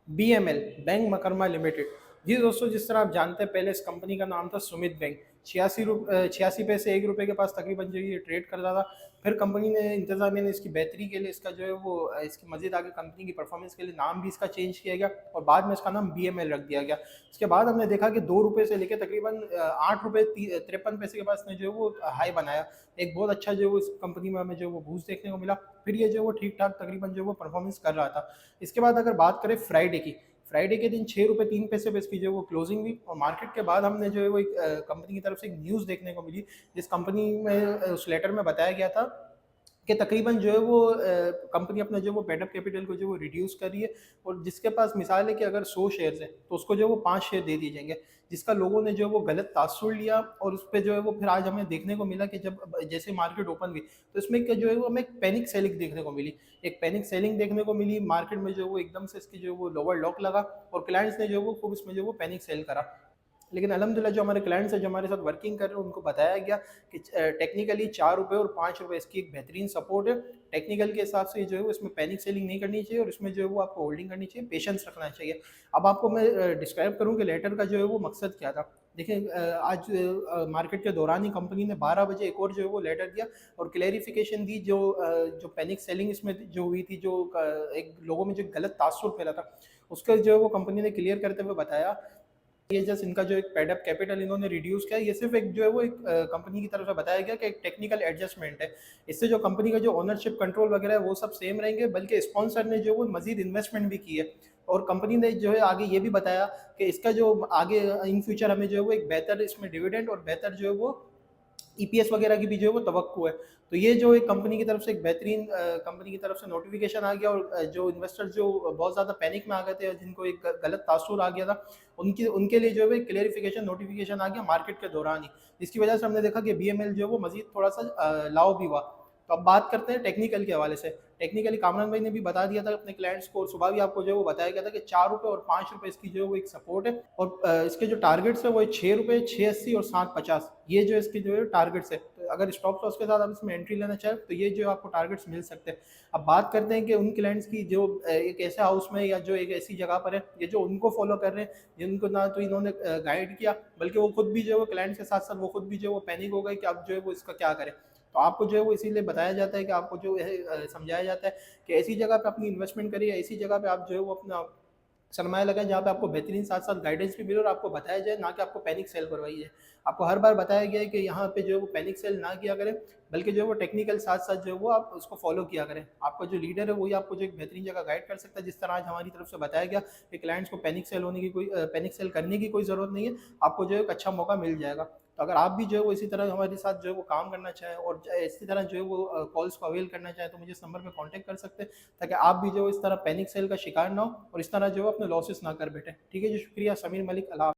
BML, bank Makramah limited. जी दोस्तों, जिस तरह आप जानते हैं, पहले इस कंपनी का नाम था सुमित बैंक। 86 पैसे 1 रुपए के पास तकरीबन जो ये ट्रेड करता था। फिर कंपनी ने, इंतजामिया ने इसकी बेहतरी के लिए इसका जो है वो इसकी मजीद आगे कंपनी की परफॉर्मेंस के लिए नाम भी इसका चेंज किया गया और बाद में इसका नाम बीएमएल रख दिया गया। इसके बाद हमने देखा कि 2 रुपये से लेकर तकरीबन 8 रुपये 53 पैसे के पास ने जो है वो हाई बनाया। एक बहुत अच्छा जो है वो इस कंपनी में हमें जो है वो बूस्ट देखने को मिला। फिर ये जो है वो ठीक ठाक तकरीबन जो है वो परफॉर्मेंस कर रहा था। इसके बाद अगर बात करें फ्राइडे की, फ्राइडे के दिन 6 रुपये 3 पैसे पे इसकी जो है वो क्लोजिंग हुई और मार्केट के बाद हमने जो है वो एक कंपनी की तरफ से एक न्यूज़ देखने को मिली, जिस कंपनी में उस लेटर में बताया गया था कि तकरीबन जो है वो कंपनी अपना जो है वो पेड अप कैपिटल को जो है वो रिड्यूस कर रही है और जिसके पास मिसाल है कि अगर 100 शेयर्स हैं तो उसको जो है वो 5 शेयर दे दिए जाएंगे, जिसका लोगों ने जो है वो गलत तासुर लिया और उस पे जो है वो फिर आज हमें देखने को मिला कि जब जैसे मार्केट ओपन हुई तो इसमें क्या जो है वो हमें एक पैनिक सेलिंग देखने को मिली। एक पैनिक सेलिंग देखने को मिली मार्केट में, जो है वो एकदम से इसकी जो है वो लोअर लॉक लगा और क्लाइंट्स ने जो है वो खूब इसमें जो है वो पैनिक सेल करा। लेकिन अल्हम्दुलिल्लाह जो हमारे क्लाइंट्स हैं, जो हमारे साथ वर्किंग कर रहे हैं, उनको बताया गया कि टेक्निकली 4 रुपये और 5 रुपये इसकी एक बेहतरीन सपोर्ट है। टेक्निकल के हिसाब से जो है वो इसमें पैनिक सेलिंग नहीं करनी चाहिए और इसमें जो है वो आपको होल्डिंग करनी चाहिए, पेशेंस रखना चाहिए। अब आपको मैं डिस्क्राइब करूँ कि लेटर का जो है वो मकसद क्या था। देखिए, आज मार्केट के दौरान ही कंपनी ने 12 बजे एक और जो है वो लेटर दिया और क्लेरिफिकेशन दी, जो पैनिक सेलिंग इसमें जो हुई थी, जो एक लोगों में जो गलत तासुर फैला था, उसका जो है वो कंपनी ने क्लियर करते हुए बताया। ये जस्ट इनका जो एक पेड अप कैपिटल इन्होंने रिड्यूस किया, ये सिर्फ एक जो है वो एक कंपनी की तरफ से बताया गया कि एक टेक्निकल एडजस्टमेंट है। इससे जो कंपनी का जो ओनरशिप कंट्रोल वगैरह है वो सब सेम रहेंगे, बल्कि स्पॉन्सर ने जो वो मजीद इन्वेस्टमेंट भी की है और कंपनी ने जो है आगे ये भी बताया कि इसका जो आगे इन फ्यूचर हमें जो है वो एक बेहतर इसमें डिविडेंड और बेहतर जो है वो ईपीएस वगैरह की भी जो है वो तवक्कु है। तो ये जो एक कंपनी की तरफ से एक बेहतरीन कंपनी की तरफ से नोटिफिकेशन आ गया और जो इन्वेस्टर्स जो बहुत ज़्यादा पैनिक में आ गए थे और जिनको एक गलत तासुर आ गया था, उनकी उनके लिए जो है क्लेरिफिकेशन नोटिफिकेशन आ गया मार्केट के दौरान ही, जिसकी वजह से हमने देखा कि बीएमएल जो है वो मजीद थोड़ा सा लाव भी हुआ। तो अब बात करते हैं टेक्निकल के हवाले से। टेक्निकली कामरान भाई ने भी बता दिया था अपने क्लाइंट्स को और सुबह भी आपको जो है वो बताया गया था कि 4 रुपये और 5 रुपये इसकी जो है वो एक सपोर्ट है और इसके जो टारगेट्स है वो है 6 रुपये 680 और 750, ये जो इसके जो है टारगेट्स है। तो अगर स्टॉप लॉस के साथ आप इसमें एंट्री लेना चाहें तो ये जो आपको टारगेट्स मिल सकते हैं। अब बात करते हैं कि उन क्लाइंट्स की जो एक ऐसे हाउस में या जो एक ऐसी जगह पर है, ये जो उनको फॉलो कर रहे हैं, जिनको ना तो इन्होंने गाइड किया, बल्कि वो खुद भी जो है वो क्लाइंट्स के साथ साथ वो खुद भी जो है वो पैनिक हो गए कि अब जो है वो इसका क्या करें। तो आपको जो है वो इसीलिए बताया जाता है कि आपको जो है समझाया जाता है कि ऐसी जगह पे अपनी इन्वेस्टमेंट करिए, ऐसी जगह पे आप जो है वो अपना सरमाया लगाएं जहाँ पे आपको बेहतरीन साथ साथ गाइडेंस भी मिले और आपको बताया जाए, ना कि आपको पैनिक सेल करवाई जाए। आपको हर बार बताया गया है कि यहाँ पे जो है वो पैनिक सेल ना किया करें, बल्कि जो है वो टेक्निकल साथ साथ जो है वो आप उसको फॉलो किया करें। आपका जो लीडर है वही आपको जो एक बेहतरीन जगह गाइड कर सकता है, जिस तरह आज हमारी तरफ से बताया गया कि क्लाइंट्स को पैनिक सेल करने की कोई ज़रूरत नहीं है, आपको जो है एक अच्छा मौका मिल जाएगा। तो अगर आप भी जो है वो इसी तरह हमारे साथ जो है वो काम करना चाहें और इसी तरह जो है वो कॉल्स को अवेल करना चाहें तो मुझे इस नंबर पे कांटेक्ट कर सकते हैं, ताकि आप भी जो है इस तरह पैनिक सेल का शिकार ना हो और इस तरह जो है अपने लॉसेस ना कर बैठे। ठीक है जी, शुक्रिया। समीर मलिक, अल्लाह।